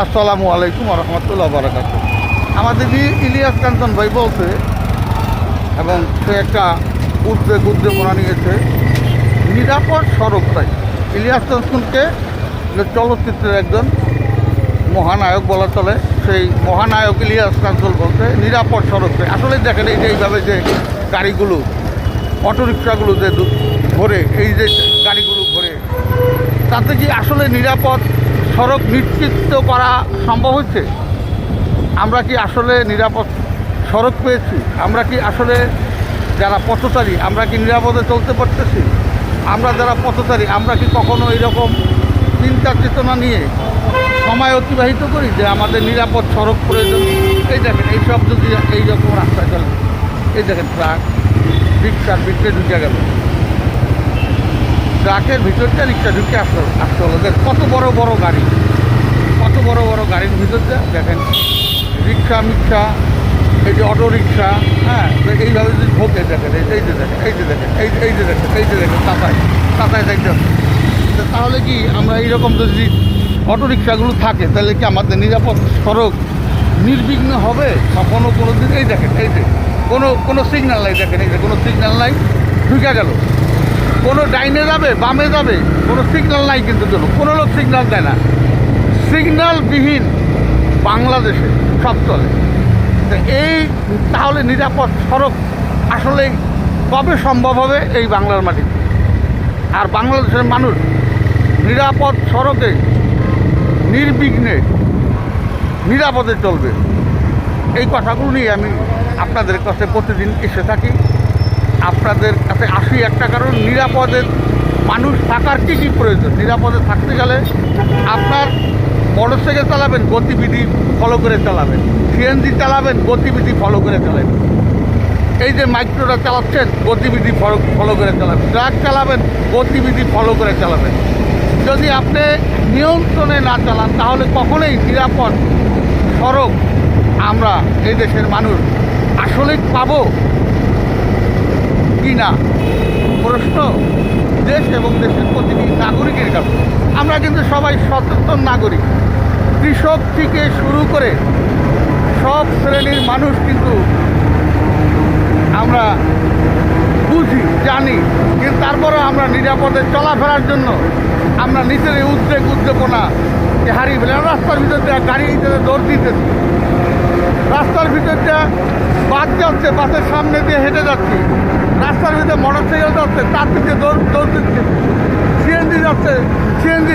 আসসালামু আলাইকুম রহমতুল্লাহ বারাকাতুহু। আমাদের ইলিয়াস কাঞ্চন ভাই বলছে এবং সে একটা উদ্দীপনা নিয়েছে নিরাপদ সড়ক চাই। ইলিয়াস কাঞ্চনকে চলচ্চিত্রের একজন মহানায়ক বলা চলে। সেই মহানায়ক ইলিয়াস কাঞ্চন বলতে নিরাপদ সড়ক চাই। আসলে দেখেন এই যে এইভাবে যে গাড়িগুলো অটোরিকশাগুলো যে ঘোরে, এই যে গাড়িগুলো ঘোরে, তাতে কি আসলে নিরাপদ সড়ক নিশ্চিত করা সম্ভব হচ্ছে? আমরা কি আসলে নিরাপদ সড়ক পেয়েছি? আমরা কি আসলে যারা পথচারী আমরা কি নিরাপদে চলতে পারতেছি? আমরা যারা পথচারী আমরা কি কখনো এইরকম চিন্তা চেতনা নিয়ে সময় অতিবাহিত করি যে আমাদের নিরাপদ সড়ক প্রয়োজন? এই দেখেন এইসব যদি এইরকম রাস্তায় চলে, এই দেখেন ট্রাক রিক্সার ভিতরে ঢুকে গেল, ট্রাকের ভিতরটা রিক্সা ঢুকে আসতে হলো। দেখ কত বড় বড় গাড়ি, কত বড় বড় গাড়ির ভিতরটা দেখেন রিক্সা মিক্সা, এই যে অটো রিক্সা, হ্যাঁ, এইভাবে যদি ঢোকে দেখেন, এই যে দেখেন, এই যে দেখেন, এই যে দেখেন, এই যে দেখেন তাতায় দেখতে। তাহলে কি আমরা এইরকম যদি অটো রিক্সাগুলো থাকে তাহলে কি আমাদের নিরাপদ সড়ক নির্বিঘ্ন হবে? কোনো দিন এই দেখেন, এই যে কোনো সিগন্যাল নাই, দেখেন এই যে কোনো সিগন্যাল নাই, ঢুকে গেল। কোনো ডাইনে যাবে বামে যাবে কোনো সিগন্যাল নাই, কিন্তু কোনো লোক সিগন্যাল দেয় না। সিগন্যালবিহীন বাংলাদেশে সব চলে। এই তাহলে নিরাপদ সড়ক আসলে কবে সম্ভব হবে এই বাংলার মাটিতে? আর বাংলাদেশের মানুষ নিরাপদ সড়কে নির্বিঘ্নে নিরাপদে চলবে, এই কথাগুলো নিয়ে আমি আপনাদের কাছে প্রতিদিন এসে থাকি, আপনাদের কাছে আসি একটা কারণ, নিরাপদে মানুষ থাকার কী কী প্রয়োজন। নিরাপদে থাকতে গেলে আপনার মোটরসাইকেল চালাবেন গতিবিধি ফলো করে চালাবেন, সিএনজি চালাবেন গতিবিধি ফলো করে চালাবেন, এই যে মাইক্রোটা চালাচ্ছেন গতিবিধি ফলো করে চালাবেন, ট্রাক চালাবেন গতিবিধি ফলো করে চালাবেন। যদি আপনি নিয়ন্ত্রণে না চালান তাহলে কখনোই নিরাপদ সড়ক আমরা এই দেশের মানুষ আসলেই পাবো কি না প্রশ্ন দেশ এবং দেশের প্রতিটি নাগরিকের কাছে। আমরা কিন্তু সবাই সচেতন নাগরিক, কৃষক থেকে শুরু করে সব শ্রেণীর মানুষ কিন্তু আমরা বুঝি জানি, কিন্তু তারপরে আমরা নিরাপদে চলাফেরার জন্য আমরা নিজের উদ্দীপনা হারিয়ে ফেলি। রাস্তার ভিতর দিয়ে গাড়ি দৌড় দিতেছি, রাস্তার ভিতরটা বাস যাচ্ছে, বাসের সামনে দিয়ে হেঁটে যাচ্ছি, রাস্তার ভিতরে মোটরসাইকেল যাচ্ছে তার থেকে দৌড় দিচ্ছে, সিএনজি যাচ্ছে সিএনজি